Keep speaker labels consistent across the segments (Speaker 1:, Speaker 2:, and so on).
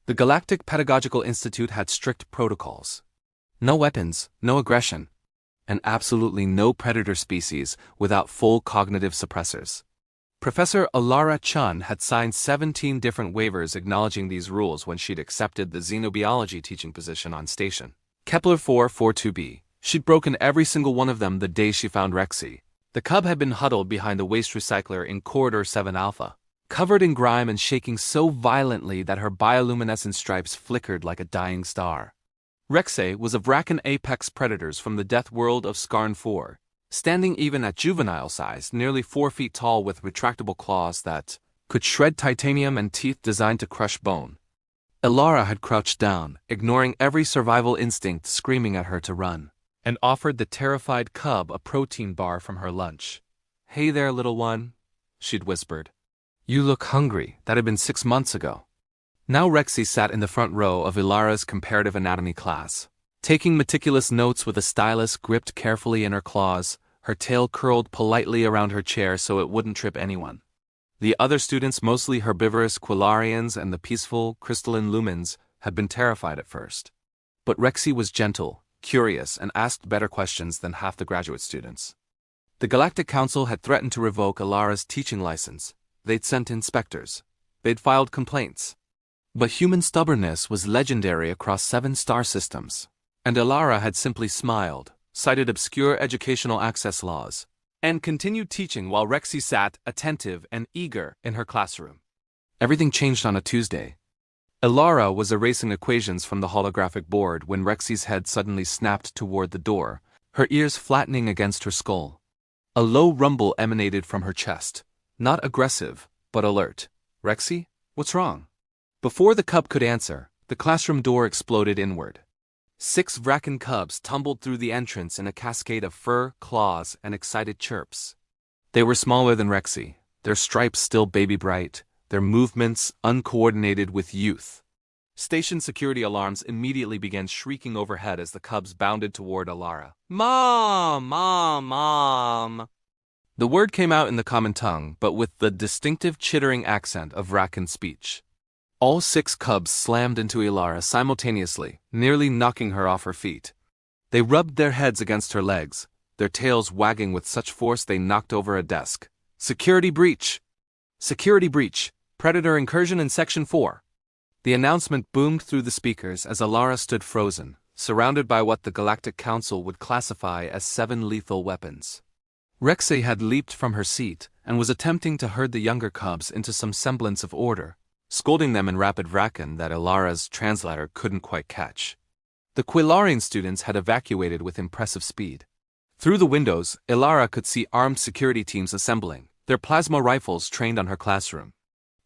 Speaker 1: The Galactic Pedagogical Institute had strict protocols. No weapons, no aggression, and absolutely no predator species without full cognitive suppressors. Professor Alara Chun had signed 17 different waivers acknowledging these rules when she'd accepted the xenobiology teaching position on station. Kepler 442b. She'd broken every single one of them the day she found Rexy. The cub had been huddled behind the waste recycler in Corridor 7 Alpha, covered in grime and shaking so violently that her bioluminescent stripes flickered like a dying star. Rexy was of Vrakan apex predators from the death world of Skarn 4, standing even at juvenile size, nearly 4 feet tall with retractable claws that could shred titanium and teeth designed to crush bone. Alara had crouched down, ignoring every survival instinct screaming at her to run, and offered the terrified cub a protein bar from her lunch. "Hey there, little one," she'd whispered. "You look hungry. That had been 6 months ago." Now Rexy sat in the front row of Ilara's comparative anatomy class, taking meticulous notes with a stylus gripped carefully in her claws, her tail curled politely around her chair so it wouldn't trip anyone. The other students, mostly herbivorous Quillarians and the peaceful, crystalline lumens, had been terrified at first. But Rexy was gentle, curious, and asked better questions than half the graduate students. The Galactic Council had threatened to revoke Ilara's teaching license. They'd sent inspectors. They'd filed complaints. But human stubbornness was legendary across 7 star systems, and Ilara had simply smiled, cited obscure educational access laws, and continued teaching while Rexy sat, attentive and eager, in her classroom. Everything changed on a Tuesday. Ilara was erasing equations from the holographic board when Rexy's head suddenly snapped toward the door, her ears flattening against her skull. A low rumble emanated from her chest, not aggressive, but alert. "Rexy, what's wrong?" Before the cub could answer, the classroom door exploded inward. 6 Vrakan cubs tumbled through the entrance in a cascade of fur, claws, and excited chirps. They were smaller than Rexy, their stripes still baby-bright, their movements uncoordinated with youth. Station security alarms immediately began shrieking overhead as the cubs bounded toward Ilara. "Mom! Mom! Mom!" The word came out in the common tongue, but with the distinctive chittering accent of Vrakan speech. All 6 cubs slammed into Ilara simultaneously, nearly knocking her off her feet. They rubbed their heads against her legs, their tails wagging with such force they knocked over a desk. "Security breach! Security breach! Predator incursion in Section 4! The announcement boomed through the speakers as Ilara stood frozen, surrounded by what the Galactic Council would classify as 7 lethal weapons. Rexy had leaped from her seat and was attempting to herd the younger cubs into some semblance of order, scolding them in rapid Vrakan that Ilara's translator couldn't quite catch. The Quillarian students had evacuated with impressive speed. Through the windows, Ilara could see armed security teams assembling, their plasma rifles trained on her classroom.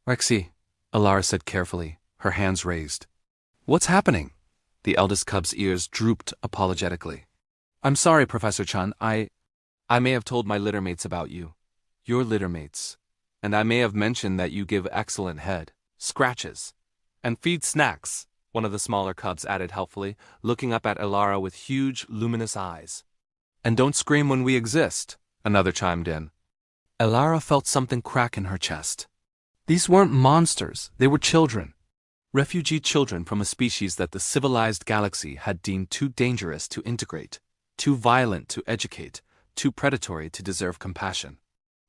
Speaker 1: "Rexy," Ilara said carefully, her hands raised. "What's happening?" The eldest cub's ears drooped apologetically. "I'm sorry, Professor Chun, I may have told my littermates about you. Your littermates. And I may have mentioned that you give excellent head, scratches, and feed snacks," one of the smaller cubs added helpfully, looking up at Ilara with huge, luminous eyes. "And don't scream when we exist," another chimed in. Ilara felt something crack in her chest. These weren't monsters, they were children. Refugee children from a species that the civilized galaxy had deemed too dangerous to integrate, too violent to educate, too predatory to deserve compassion.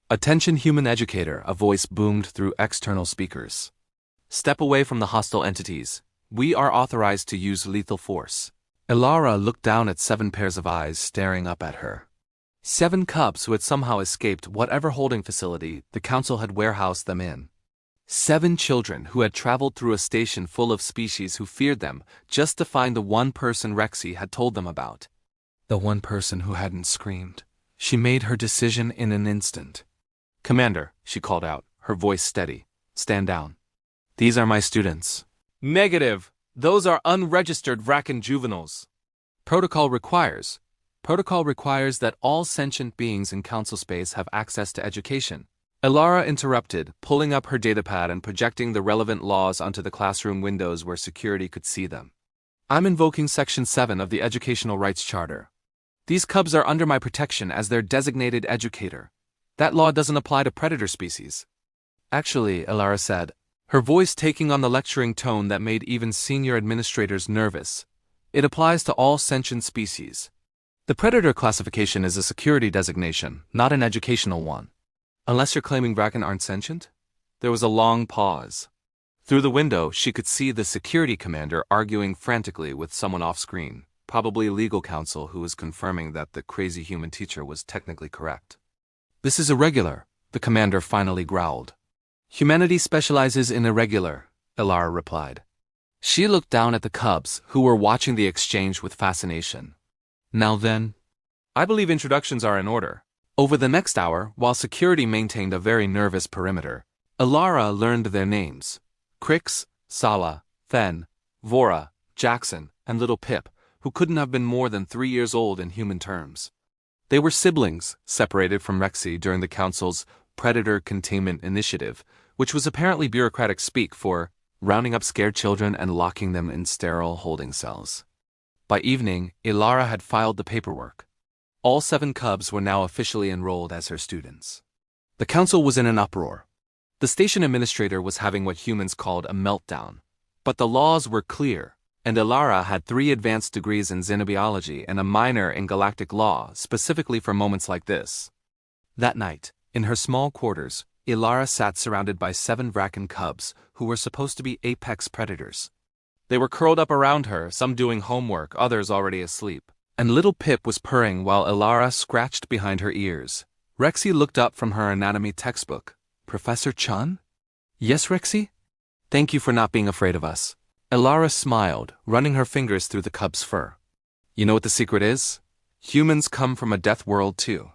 Speaker 1: "Attention, human educator," a voice boomed through external speakers. "Step away from the hostile entities. We are authorized to use lethal force." Ilara looked down at 7 pairs of eyes staring up at her. 7 cubs who had somehow escaped whatever holding facility the council had warehoused them in. 7 children who had traveled through a station full of species who feared them just to find the one person Rexy had told them about. The one person who hadn't screamed. She made her decision in an instant. "Commander," she called out, her voice steady, "stand down. These are my students." "Negative. Those are unregistered Vrakan juveniles." Protocol requires that all sentient beings in council space have access to education." Ilara interrupted, pulling up her datapad and projecting the relevant laws onto the classroom windows where security could see them. "I'm invoking Section 7 of the Educational Rights Charter. These cubs are under my protection as their designated educator. That law doesn't apply to predator species." "Actually," Ilara said, her voice taking on the lecturing tone that made even senior administrators nervous. It applies to all sentient species. The predator classification is a security designation, not an educational one. Unless you're claiming Bracken aren't sentient? There was a long pause. Through the window, she could see the security commander arguing frantically with someone off-screen, probably legal counsel who was confirming that the crazy human teacher was technically correct. This is irregular, the commander finally growled. Humanity specializes in irregular, Elara replied. She looked down at the cubs, who were watching the exchange with fascination. Now then, I believe introductions are in order. Over the next hour, while security maintained a very nervous perimeter, Elara learned their names. Crix, Sala, Fen, Vora, Jackson, and little Pip, who couldn't have been more than 3 years old in human terms. They were siblings, separated from Rexy during the Council's Predator Containment Initiative, which was apparently bureaucratic speak for rounding up scared children and locking them in sterile holding cells. By evening, Elara had filed the paperwork. All 7 cubs were now officially enrolled as her students. The Council was in an uproar. The station administrator was having what humans called a meltdown. But the laws were clear, and Elara had 3 advanced degrees in xenobiology and a minor in galactic law specifically for moments like this. That night, in her small quarters, Elara sat surrounded by 7 Bracken cubs who were supposed to be apex predators. They were curled up around her, some doing homework, others already asleep. And little Pip was purring while Elara scratched behind her ears. Rexy looked up from her anatomy textbook. Professor Chun? Yes, Rexy? Thank you for not being afraid of us. Elara smiled, running her fingers through the cub's fur. You know what the secret is? Humans come from a death world too.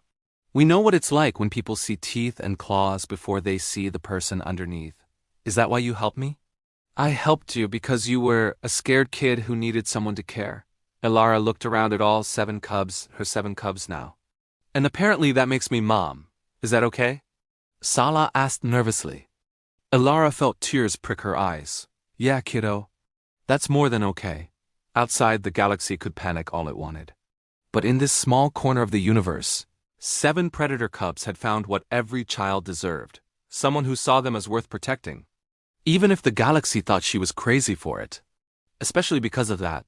Speaker 1: We know what it's like when people see teeth and claws before they see the person underneath. Is that why you helped me? I helped you because you were a scared kid who needed someone to care. Elara looked around at all 7 cubs, her 7 cubs now. And apparently that makes me mom. Is that okay? Sala asked nervously. Elara felt tears prick her eyes. Yeah, kiddo. That's more than okay. Outside, the galaxy could panic all it wanted. But in this small corner of the universe, 7 predator cubs had found what every child deserved. Someone who saw them as worth protecting. Even if the galaxy thought she was crazy for it. Especially because of that,